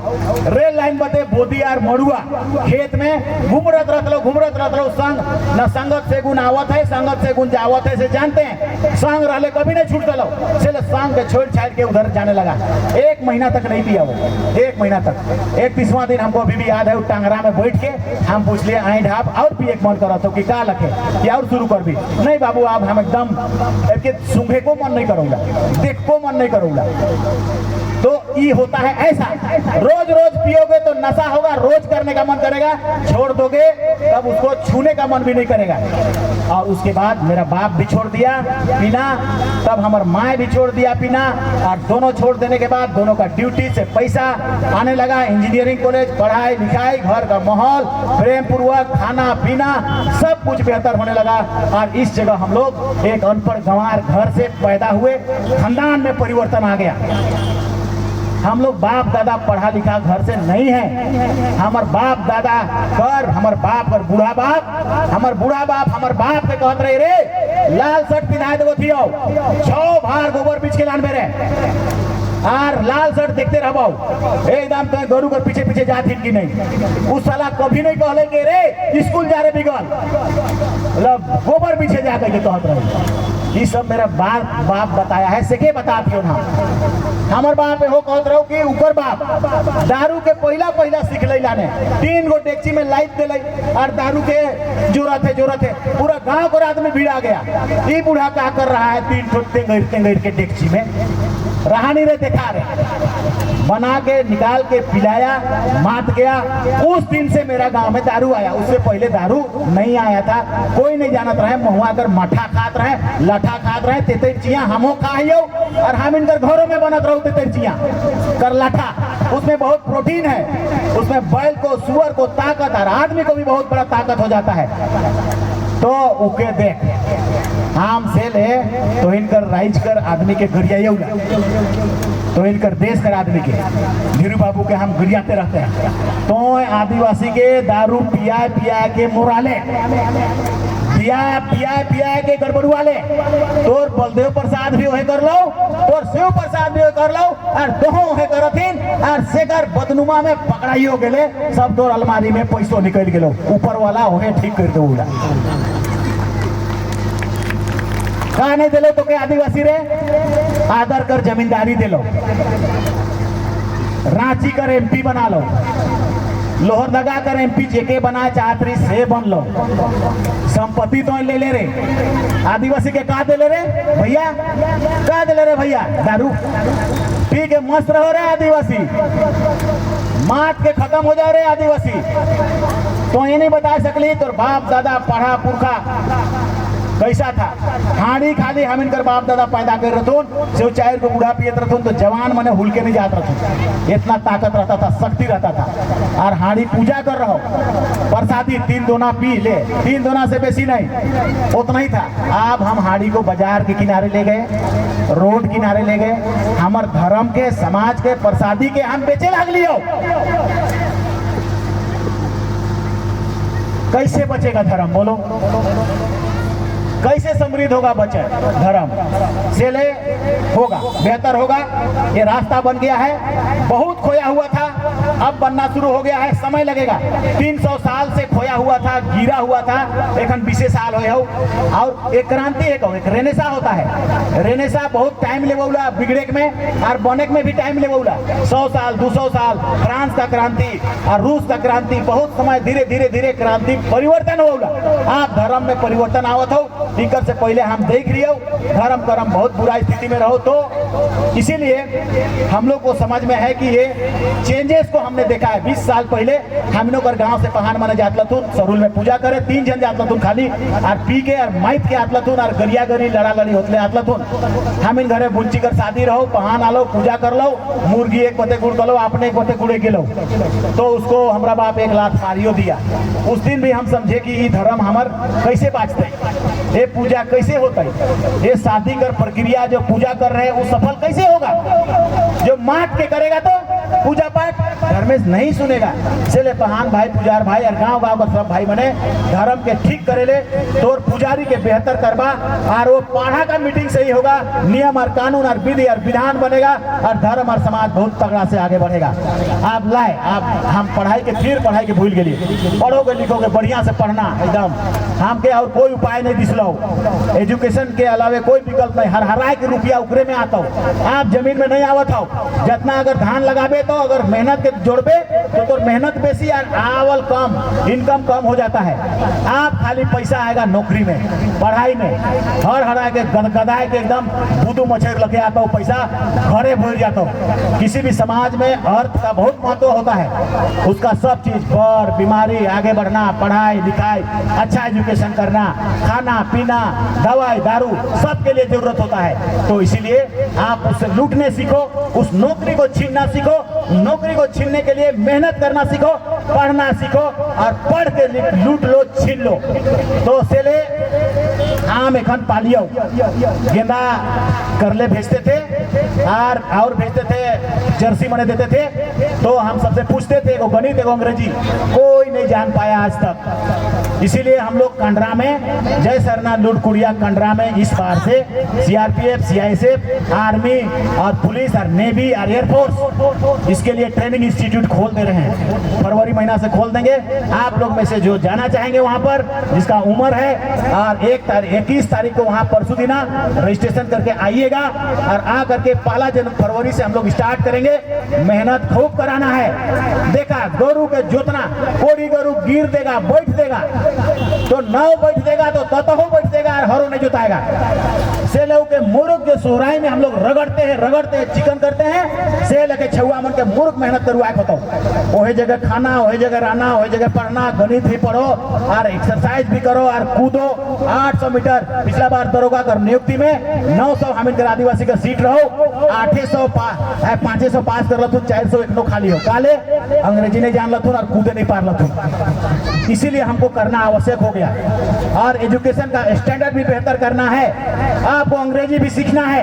रेल लाइन बते बोदी और मड़ुआ खेत में घूमरत रहलो संग न संगत से गुण आवत है, संगत से गुण जावत है से जानते हैं। संग रहले कभी नहीं छूट गलो, चले संग के छोड़ छाड़ के उधर जाने लगा। 1 महीना तक नहीं पिया वो, 1 महीना तक। 31वां दिन हमको अभी भी याद है, वो टांगरा में बैठ के हम पूछ लिए आई ढाप और पिए मन करा तो कि का लखे कि और शुरू कर भी। नहीं बाबू आप हम एकदम सूंघे को मन नहीं करूंगा, देख को मन नहीं करूंगा। तो ये होता है ऐसा, रोज रोज पियोगे तो नशा होगा, रोज करने का मन करेगा, छोड़ दोगे तब उसको छूने का मन भी नहीं करेगा। और उसके बाद मेरा बाप भी छोड़ दिया पीना, तब हमार माँ भी छोड़ दिया पीना, और दोनों छोड़ देने के बाद दोनों का ड्यूटी से पैसा आने लगा। इंजीनियरिंग कॉलेज, पढ़ाई लिखाई, घर का माहौल प्रेम पूर्वक, खाना पीना सब कुछ बेहतर होने लगा। और इस जगह हम लोग एक अनपढ़ गंवार घर से पैदा हुए, खानदान में परिवर्तन आ गया। हम लोग बाप दादा पढ़ा लिखा घर से नहीं है। हमार बाप दादा कर, हमार बाप कर बूढ़ा बाप, हमार बूढ़ा बाप हमार बाप के कहत रहे रे लाल शर्ट पिनाए देवो थियो, 6 भार गोबर बीच के लान मेरे और लाल शर्ट देखते रहो एकदम तो गरु कर पीछे पीछे जाती कि नहीं। उस साला कभी नहीं कहले के रे स्कूल जा रे बिगल, मतलब गोबर पीछे जाकर के कहत रहे। ये सब मेरा बाप बताया है, से के बताती हो ना। हमार बाप हो कहत रहो कि ऊपर बाप दारू के पहला सीख लाने 3 गो डेक्ची में लाइट दिले और दारू के जोरत है पूरा गांव को आदमी भिड़ा गया। ये बूढ़ा क्या कर रहा है, 3 ठोटे टेंगड़ के डेक्ची में रहा नहीं रहे, देखा रहे, बना के निकाल के पिलाया, मात गया। उस दिन से मेरा गांव में दारू आया, उससे पहले दारू नहीं आया था, कोई नहीं जानत रहे। महुआ कर मठा खात रहे, लठा खात रहे, तेतरचिया हमो खाइयो और हम इनकर घरों में बनत रहो तेतरचिया कर लठा। उसमें बहुत प्रोटीन है, उसमें बैल को सुअर को ताकत और आदमी को भी बहुत बड़ा ताकत हो जाता है। तो उके देख हम से ले तो इनकर राइज कर आदमी के गरिया तो इनकर देश कर आदमी के धीरू बाबू के हम गरियाते रहते हैं। तो आदिवासी के दारू पिया के मोराले पिया के गड़बड़ुआ ले, तोर बलदेव प्रसाद भी वही कर लो, तोर शिव प्रसाद भी वही कर लो, और दोहों वही करथिन और सेकर बदनुमा में पकड़ाइयो गेले, सब तोर अलमारी में पैसों निकल गेलो, ऊपर वाला वही ठीक कर दो। कहा नहीं दिलो तो के आदिवासी रे आदर कर जमींदारी दिलो, रांची कर एमपी बना लो, लोहरदगा कर एमपी जेके बना चाहतरी से बन लो। संपत्ति तो ले ले रे, आदिवासी के कहा दे ले रे भैया, कहा दे ले रे भैया दारू पी के मस्त रहो रे आदिवासी, मात के खत्म हो जाओ रे आदिवासी। तो ये नहीं बता सकली तो बाप दादा पढ़ा पुरखा कैसा था। हाड़ी खाली हम इनकर बाप दादा पैदा कर रहे थे, चाय को बूढ़ा पियत रहथुन तो जवान मने हुल के नहीं जात रहथुन, इतना ताकत रहता था, शक्ति रहता था। और हाड़ी पूजा कर रहो, प्रसादी 3 दोना पी ले, 3 दोना से बेसी नहीं, उतना ही था। अब हम हाड़ी को बाजार के किनारे ले गए, रोड किनारे ले गए, हमार धर्म के समाज के प्रसादी के हम बेचे लाग लियो। कैसे बचेगा धर्म बोलो, कैसे समृद्ध होगा बच्चा धर्म से ले होगा, बेहतर होगा। ये रास्ता बन गया है, बहुत खोया हुआ था, अब बनना शुरू हो गया है, समय लगेगा। 300 साल से खोया हुआ था, गिरा हुआ था, एक 20 साल हो। और एक क्रांति एक रेनेसा होता है, रेनेसा बहुत टाइम लेवला बिगड़े में और बने में भी टाइम लेवला, 100 साल 200 साल। फ्रांस का क्रांति और रूस का क्रांति, बहुत समय धीरे धीरे धीरे क्रांति परिवर्तन होगा। आप धर्म में परिवर्तन आवत हो, टिकट से पहले हम देख रही हो धर्म कर्म बहुत बुरा स्थिति में रहो। तो इसीलिए हम लोग को समझ में है कि ये चेंजेस को हमने देखा है। 20 साल पहले हम लोग गांव से पहाड़ माने जात लथुन, सरूल में पूजा करे, 3 जन जात लथुन खाली, और पी के और माइट के आत लथुन और गरिया गरी लड़ा लड़ी होतले आत लथुन। हम इन घरे बुंची कर शादी रहो, पहाड़ आलो, पूजा कर लो, मुर्गी एक पते गुड़ करो, अपने एक पते गुड़े के लो, तो उसको हमारा बाप 1 लाख मारियो दिया। उस दिन भी हम समझे कि ये धर्म हमार कैसे बाँचते, ये पूजा कैसे होता है? ये शादी कर प्रक्रिया जो पूजा कर रहे हैं वो सफल कैसे होगा? जो माट के करेगा तो पूजा पाठ घर में नहीं सुनेगा। इसलिए पहान भाई, पुजार भाई और गांव गांव का सब भाई बने धर्म के ठीक करेले तो पुजारी के बेहतर करवा और वो पाढ़ा का मीटिंग सही होगा, नियम और कानून और विधि और विधान बनेगा और धर्म और समाज बहुत तगड़ा से आगे बढ़ेगा। आप लाए आप हम पढ़ाई के फिर पढ़ाई के भूल गए, पढ़ोगे लिखोगे बढ़िया से पढ़ना एकदम हम के और कोई उपाय नहीं दिसलो। एजुकेशन के अलावे कोई विकल्प नहीं, हर के रुपया उकरे में आता हो। आप जमीन में नहीं आवत हो, जितना अगर धान लगाबे तो अगर मेहनत के जोड़बे तो मेहनत बेसी और आवल कम, इनकम कम हो जाता है। आप खाली पैसा आएगा नौकरी में, पढ़ाई में, हर के गदाए के एकदम बुदू मच्छर लगे आता हो, पैसा घरे भूल जाता हो। किसी भी समाज में अर्थ का बहुत महत्व होता है, उसका सब चीज पर बीमारी आगे बढ़ना, पढ़ाई लिखाई, अच्छा एजुकेशन करना, खाना पीना, दवाई दारू सबके लिए जरूरत होता है। तो इसीलिए आप उससे लूटने सीखो, उस नौकरी को छीनना सीखो, नौकरी को छीनने के लिए मेहनत करना सीखो, पढ़ना सीखो और पढ़ के लूट लो, छीन लो। तो सेले आम एखन पालियो गेंदा करले भेजते थे और भेजते थे, जर्सी मने देते थे। तो हम सबसे पूछते थे एगो गणित एगो अंग्रेजी, कोई नहीं जान पाया आज तक। इसीलिए हम लोग कंडरा में जय सरना लूट कुड़िया कंडरा में इस बार से सीआरपीएफ, सीआईएसएफ, आर्मी और पुलिस और नेवी और एयरफोर्स इसके लिए ट्रेनिंग इंस्टीट्यूट खोल दे रहे हैं। फरवरी महीना से खोल देंगे। आप लोग में से जो जाना चाहेंगे वहां पर, जिसका उम्र है और 21 तारीख को वहां परसों दिना रजिस्ट्रेशन करके आइएगा और आ करके 1 फरवरी से हम लोग स्टार्ट करेंगे। मेहनत खूब कराना है। देखा गोरू के जोतना, कोड़ी गोरू गिर देगा बैठ देगा तो नौ बैठ देगा तो ततहो बैठ देगा और हरो नहीं जोताएगा। से लोग के मुर्ग के सोहराई में हम लोग रगड़ते हैं चिकन करते हैं। से लगे छुआ मन के मुर्ग मेहनत करवाए बताओ, वही जगह खाना, वही जगह रहना, वही जगह पढ़ना, गणित भी पढ़ो और एक्सरसाइज भी करो और कूदो। 800 मीटर पिछला बार दरोगा कर नियुक्ति में 900 हम इनकर आदिवासी का सीट रहो, 800 500 पास कर लथुन, 400 एक खाली हो। काले अंग्रेजी नहीं जान लथुन और कूदे नहीं पार लथुन। इसीलिए हमको करना आवश्यक हो गया और एजुकेशन का स्टैंडर्ड भी बेहतर करना है। आपको अंग्रेजी भी सीखना है।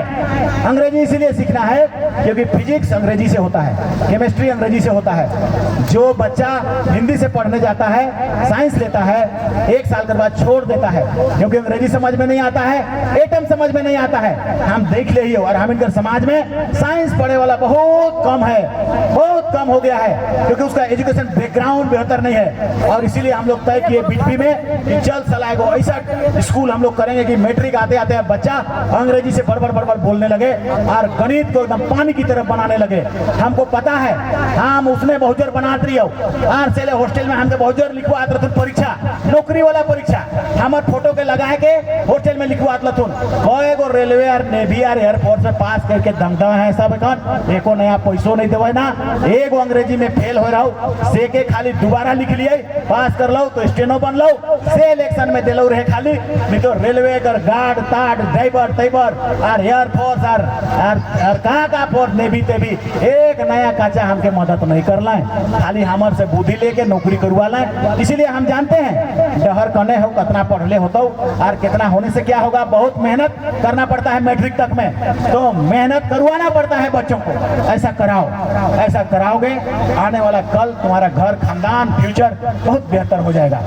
अंग्रेजी इसीलिए सीखना है क्योंकि फिजिक्स अंग्रेजी से होता है, केमिस्ट्री अंग्रेजी से होता है। जो बच्चा हिंदी से पढ़ने जाता है, साइंस लेता है, 1 साल के बाद छोड़ देता है क्योंकि अंग्रेजी समझ में नहीं आता है, एटम समझ में नहीं आता है। हम देख ले ही हो और हम इनकर समाज में साइंस पढ़ने वाला बहुत कम है, बहुत कम हो गया है क्योंकि उसका एजुकेशन बैकग्राउंड बेहतर नहीं है। और इसीलिए हम लोग तय किए बीटीपी में कि जल्द सलाएगो ऐसा स्कूल हम लोग करेंगे कि मैट्रिक आते आते बच्चा अंग्रेजी से बड़बड़ बोलने लगे और गणित को एकदम पानी की तरफ बनाने लगे। हमको पता है, हम उसमें बहुत जोर बनाते रही हो और सेले हॉस्टल में हमके बहुत जोर लिखवा परीक्षा, नौकरी वाला परीक्षा हमारे फोटो के लगाए के हॉस्टल में लिखवा को रेलवे और नेवी और एयरफोर्स में पास करके दमदा है सब। एको नया पैसों नहीं देवे ना, एगो अंग्रेजी में फेल हो रहा से के खाली दोबारा लिख लिए पास कर लो तो स्टेनो बन लो, से इलेक्शन में दिलो रहे खाली नहीं तो रेलवे कर गार्ड ताड़ ड्राइवर तैबर और एयरफोर्स और कहाँ फोर्स नेवी ते भी एक नया काचा हमके मदद नहीं करना है, खाली हमर से बुद्धि लेके नौकरी करवाना है। इसीलिए हम जानते हैं डहर कने हो कितना पढ़ले होता और कितना होने से क्या होगा। बहुत मेहनत करना पड़ता है मैट्रिक तक में, तो मेहनत करवाना पड़ता है बच्चों को। ऐसा कराओ, ऐसा कराओगे आने वाला कल तुम्हारा घर खानदान फ्यूचर बहुत बेहतर हो जाएगा।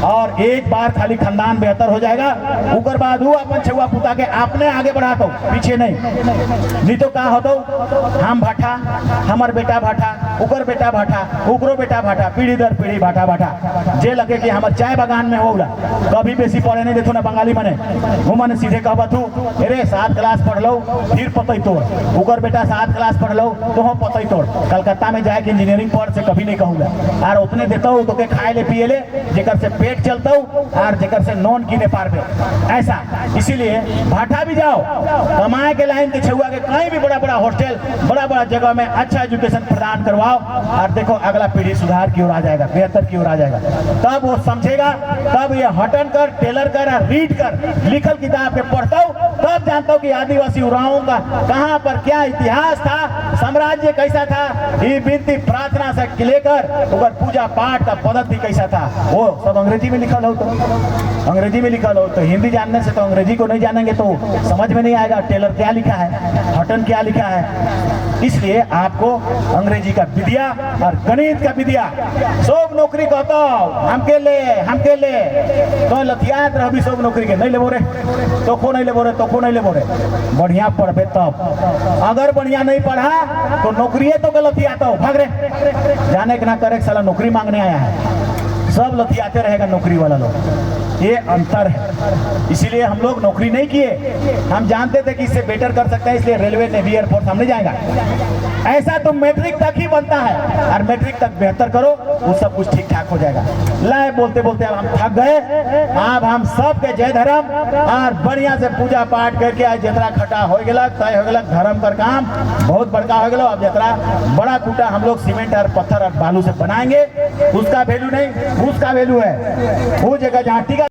और एक बार खाली खानदान बेहतर हो जाएगा उकर बाद वो अपन छुआ पुता के आपने आगे बढ़ा दो, पीछे नहीं तो क्या होता हम भाटा, हमार बेटा भाटा, उकर बेटा भाटा, उकरो बेटा भाटा, पीढ़ी दर पीढ़ी भाटा भाटा। जे लगे कि हमारे चाय बागान में होगा कभी बेसी पढ़े नहीं देथु ना बंगाली मने वो मने सीधे कहबा तू अरे 7 क्लास पढ़ लो फिर पतई तोड़, उकर बेटा 7 क्लास पढ़ लो तो हम पतई तोड़। कलकत्ता में जाए कि इंजीनियरिंग पढ़ से कभी नहीं कहूँगा और उतने देता हूँ तो के खाए ले पिए ले जेकर से पेट चलता हूँ और जेकर से नॉन कीने पार पे ऐसा। इसीलिए भाटा भी जाओ, कमाए के लाइन के छुआ के कहीं भी बड़ा बड़ा हॉस्टल बड़ा बड़ा जगह में अच्छा एजुकेशन प्रदान करवाओ और देखो अगला पीढ़ी सुधार की ओर आ जाएगा, बेहतर की ओर आ जाएगा। तब वो समझेगा, तब ये हटन कर टेलर कर रीड कर लिखल किताब के पढ़ता हूँ तब जानता हूँ कि आदिवासी उरावों का कहाँ पर क्या इतिहास था, साम्राज्य कैसा था। ये विनती प्रार्थना से लेकर पूजा पाठ पाठ का पद्धति कैसा था वो सब अंग्रेजी में लिखा हो, तो अंग्रेजी में लिखा हो, तो हिंदी जानने से तो अंग्रेजी को नहीं जानेंगे तो समझ में नहीं आएगा टेलर क्या लिखा है, हटन क्या लिखा है। इसलिए आपको अंग्रेजी का विद्या और गणित का विद्या सब नौकरी कहता हमके ले तो लथियात रही सब नौकरी के नहीं लेबो रे, तो को नहीं लेबो रे, तो को नहीं लेबो रे। बढ़िया पढ़बे तब, अगर बढ़िया नहीं पढ़ा तो नौकरी तो गलत ही आता हो, भाग रे, जाने के ना करे साला नौकरी मांगने आया है, सब लथियाते रहेगा नौकरी वाला लोग। ये अंतर है, इसीलिए हम लोग नौकरी नहीं किए, हम जानते थे कि इससे बेटर कर सकते हैं, इसलिए रेलवे नेवी एयरफोर्स हम नहीं जाएगा। ऐसा तो मैट्रिक तक ही बनता है और मैट्रिक तक बेहतर करो वो सब कुछ ठीक ठाक हो जाएगा। लाए बोलते बोलते अब हम थक गए, अब हम सब के जय धर्म और बढ़िया से पूजा पाठ करके आज जतरा खटा हो गया, तय हो गया, धर्म कर काम बहुत बड़का हो गया। अब जतरा बड़ा कूटा हम लोग सीमेंट और पत्थर और बालू से बनाएंगे, उसका वैल्यू नहीं, उसका वैल्यू है वो जगह जहाँ टिका